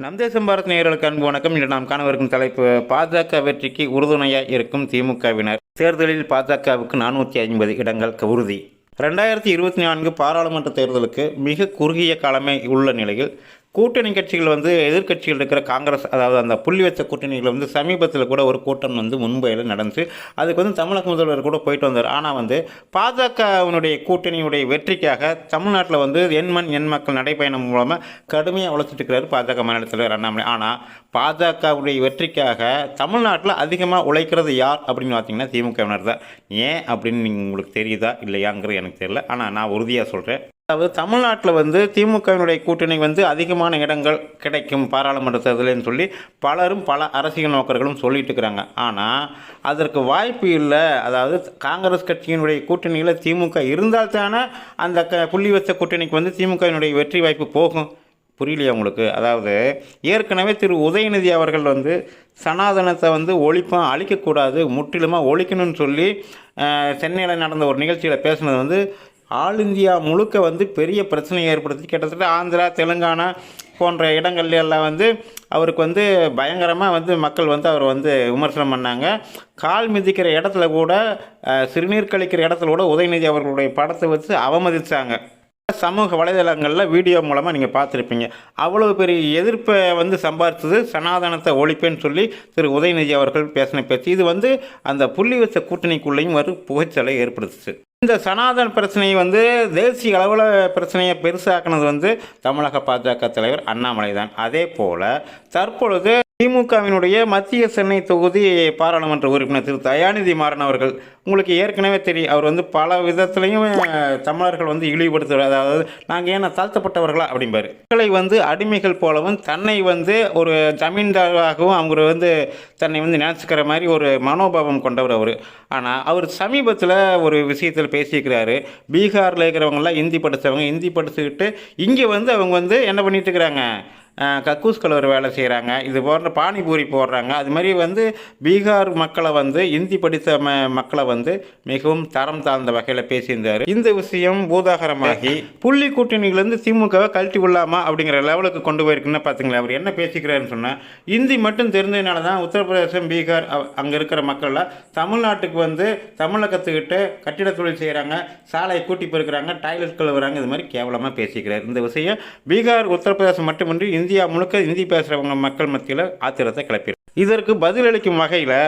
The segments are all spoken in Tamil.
நம் தேசம் பாரத் நேயர்களுக்கு அன்பு வணக்கம். இன்று நாம் காணவிருக்கும் தலைப்பு பாஜக வெற்றிக்கு உறுதுணையாக இருக்கும் திமுகவினர். தேர்தலில் பாஜகவுக்கு 450 இடங்கள் உறுதி. 2024 பாராளுமன்ற தேர்தலுக்கு மிக குறுகிய காலமே உள்ள நிலையில் கூட்டணி கட்சிகள் எதிர்க்கட்சிகள் இருக்கிற காங்கிரஸ், அதாவது அந்த புள்ளி வச்ச கூட்டணிகள் சமீபத்தில் கூட ஒரு கூட்டம் மும்பையில் நடந்துச்சு. அதுக்கு தமிழக முதல்வர் கூட போயிட்டு வந்தார். ஆனால் பாஜகவினுடைய கூட்டணியுடைய வெற்றிக்காக தமிழ்நாட்டில் எண் மக்கள் நடைப்பயணம் மூலமாக கடுமையாக உழைச்சிட்டு இருக்கிறார் பாஜக மாநில தலைவர் அண்ணாமலை. ஆனால் பாஜகவுடைய வெற்றிக்காக தமிழ்நாட்டில் அதிகமாக உழைக்கிறது யார் அப்படின்னு பார்த்தீங்கன்னா திமுகவினர் தான். ஏன் அப்படின்னு உங்களுக்கு தெரியுதா இல்லையாங்கிறது எனக்கு தெரியல. ஆனால் நான் உறுதியாக சொல்கிறேன். அதாவது தமிழ்நாட்டில் திமுகவினுடைய கூட்டணி அதிகமான இடங்கள் கிடைக்கும் பாராளுமன்ற தேர்தல்னு சொல்லி பலரும் பல அரசியல் நோக்கர்களும் சொல்லிட்டு இருக்கிறாங்க. ஆனால் அதற்கு வாய்ப்பு இல்லை. அதாவது காங்கிரஸ் கட்சியினுடைய கூட்டணியில் திமுக இருந்தால் தானே அந்த புள்ளி வச்ச கூட்டணிக்கு திமுகவினுடைய வெற்றி வாய்ப்பு போகும். புரியலையா உங்களுக்கு? அதாவது ஏற்கனவே திரு உதயநிதி அவர்கள் சனாதனத்தை அழிக்கக்கூடாது, முற்றிலுமாக ஒழிக்கணும்னு சொல்லி சென்னையில் நடந்த ஒரு நிகழ்ச்சியில் பேசுனது ஆல் இந்தியா முழுக்க பெரிய பிரச்சனையை ஏற்படுத்தி கிட்டத்தட்ட ஆந்திரா, தெலுங்கானா போன்ற இடங்கள்ல எல்லாம் அவருக்கு பயங்கரமாக மக்கள் அவர் விமர்சனம் பண்ணாங்க. கால் மிதிக்கிற இடத்துல கூட, சிறுநீர் கழிக்கிற இடத்துல கூட உதயநிதி அவர்களுடைய படத்தை அவமதித்தாங்க. சமூக வலைதளங்களில் வீடியோ மூலமாக நீங்கள் பார்த்துருப்பீங்க. அவ்வளோ பெரிய எதிர்ப்பை சம்பாதிச்சது சனாதனத்தை ஒழிப்பேன்னு சொல்லி திரு உதயநிதி அவர்கள் பேசின பேச்சு. இது அந்த புள்ளி வச்ச கூட்டணிக்குள்ளேயும் புகைச்சலை ஏற்படுத்துச்சு. இந்த சனாதன பிரச்சனையை தேசிய அளவில் பிரச்சனையை பெருசாக்குனது தமிழக பாஜக தலைவர் அண்ணாமலை தான். அதே போல் தற்பொழுது திமுகவினுடைய மத்திய சென்னை தொகுதி பாராளுமன்ற உறுப்பினர் திரு தயாநிதி மாறன் அவர்கள், உங்களுக்கு ஏற்கனவே தெரியும், அவர் பல விதத்துலையும் தமிழர்கள் இழிவுபடுத்துவார். அதாவது நாங்கள் ஏன்னா தாழ்த்தப்பட்டவர்களா அப்படிம்பார். மக்களை அடிமைகள் போலவும் தன்னை ஒரு ஜமீன்தாராகவும் அவங்க தன்னை நினச்சிக்கிற மாதிரி ஒரு மனோபாவம் கொண்டவர் அவர். ஆனால் அவர் சமீபத்தில் ஒரு விஷயத்தில் பேசியிருக்கிறாரு. பீகாரில் இருக்கிறவங்களாம் ஹிந்தி படித்தவங்க ஹிந்தி படிச்சுக்கிட்டு இங்கே அவங்க என்ன பண்ணிட்டு இருக்கிறாங்க, கக்கூஸ் கலவர் வேலை செய்கிறாங்க, இது போன்ற பானிபூரி போடுறாங்க. அது மாதிரி பீகார் மக்களை இந்தி படித்த மக்களை மிகவும் தரம் தாழ்ந்த வகையில் பேசியிருந்தார். இந்த விஷயம் பூதாகரமாகி புள்ளி கூட்டணியிலேருந்து திமுகவை கழட்டி விடலாமா அப்படிங்கிற லெவலுக்கு கொண்டு போயிருக்குன்னு பார்த்துங்களேன். அவர் என்ன பேசிக்கிறாருன்னு சொன்னால், இந்தி மட்டும் தெரிஞ்சதுனால தான் உத்தரப்பிரதேசம், பீகார் அங்கே இருக்கிற மக்கள்லாம் தமிழ்நாட்டுக்கு தமிழை கற்றுக்கிட்டு கட்டிட தொழில் செய்கிறாங்க, சாலையை கூட்டி போயிருக்கிறாங்க, டாய்லெட் கழுவுறாங்க. இது மாதிரி கேவலமாக பேசிக்கிறார். இந்த விஷயம் பீகார், உத்தரப்பிரதேசம் மட்டுமின்றி இந்தியா முழுக்க இந்தி பேசுகிறவங்க மக்கள் மத்தியில் ஆத்திரத்தை கிளப்பிடும். இதற்கு பதிலளிக்கும் வகையில்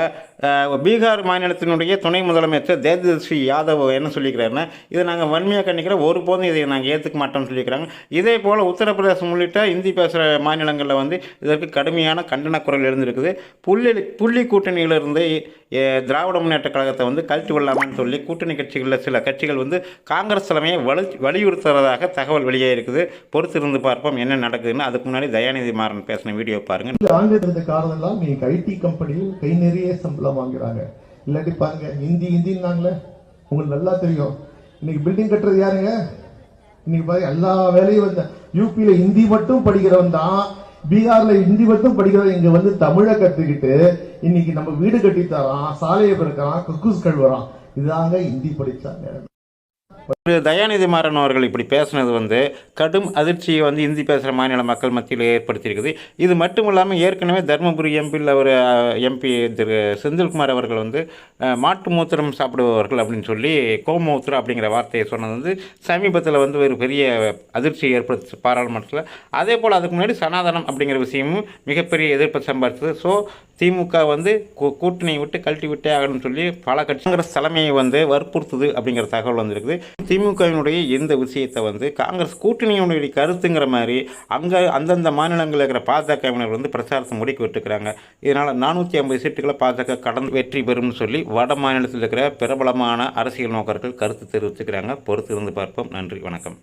பீகார் மாநிலத்தினுடைய துணை முதலமைச்சர் தேஜஸ்வி யாதவ் என்ன சொல்லிக்கிறாருன்னா, இதை நாங்கள் வன்மையாக கண்டிக்கிறோம், ஒருபோதும் இதை நாங்கள் ஏற்றுக்க மாட்டோம்னு சொல்லிக்கிறாங்க. இதே போல் உத்தரப்பிரதேசம் உள்ளிட்ட இந்தி பேசுகிற மாநிலங்களில் இதற்கு கடுமையான கண்டன குரல் எழுந்திருக்குது. புள்ளி கூட்டணியிலிருந்து திராவிட முன்னேற்ற கழகத்தை கழட்டி விடலாமான்னு சொல்லி கூட்டணி கட்சிகளில் சில கட்சிகள் காங்கிரஸ் தலைமையை வலியுறுத்துவதாக தகவல் வெளியே இருக்குது. பொறுத்திருந்து பார்ப்போம் என்ன நடக்குதுன்னு. அதுக்கு முன்னாடி தயாநிதி மாறன் பேசின வீடியோ பாருங்க. காரணம் ஐடி கம்பெனியில் கை நிறைய சம்பளம் வாங்குறாங்க. இல்லாட்டி பாருங்க, ஹிந்தின்னாங்களே, உங்களுக்கு நல்லா தெரியும். இன்னைக்கு பில்டிங் கட்டுறது யாருங்க? இன்னைக்கு பாருங்க, எல்லா வேலையும் யூபியில ஹிந்தி மட்டும் படிக்கிறவன் தான், பீகார்ல ஹிந்தி மட்டும் படிக்கிறவன் இங்க தமிழை கத்துக்கிட்டு இன்னைக்கு நம்ம வீடு கட்டி தரான், சாலையை பெருக்கிறான், கக்கூஸ் கழுவுறான். இதுதாங்க ஹிந்தி படிச்சாங்க. தயாநிதி மாறன் அவர்கள் இப்படி பேசுனது கடும் அதிர்ச்சியை இந்தி பேசுகிற மாநில மக்கள் மத்தியில் ஏற்படுத்தியிருக்குது. இது மட்டும் இல்லாமல் ஏற்கனவே தருமபுரி எம்பியில் ஒரு எம்பி திரு செந்தில்குமார் அவர்கள் மாட்டு மூத்திரம் சாப்பிடுபவர்கள் அப்படின்னு சொல்லி கோமூத்திரம் அப்படிங்கிற வார்த்தையை சொன்னது சமீபத்தில் ஒரு பெரிய அதிர்ச்சியை ஏற்படுத்தி பாராளுமன்றத்தில். அதே போல் அதுக்கு முன்னாடி சனாதனம் அப்படிங்கிற விஷயமும் மிகப்பெரிய எதிர்ப்பை சம்பாதிச்சது. ஸோ திமுக கூட்டணியை விட்டு கழட்டி விட்டே ஆகணும்னு சொல்லி பல கட்சி காங்கிரஸ் தலைமையை வற்புறுத்துது அப்படிங்கிற தகவல் வந்திருக்குது. திமுகவினுடைய இந்த விஷயத்தை காங்கிரஸ் கூட்டணியினுடைய கருத்துங்கிற மாதிரி அங்கே அந்தந்த மாநிலங்களில் இருக்கிற பாஜகவினர் பிரச்சாரத்தை முடுக்கி விட்டுக்கிறாங்க. இதனால் 450 சீட்டுகளை பாஜக கடந்து வெற்றி பெறும்னு சொல்லி வட மாநிலத்தில் இருக்கிற பிரபலமான அரசியல் நோக்கர்கள் கருத்து தெரிவிச்சுக்கிறாங்க. பொறுத்து இருந்து பார்ப்போம். நன்றி, வணக்கம்.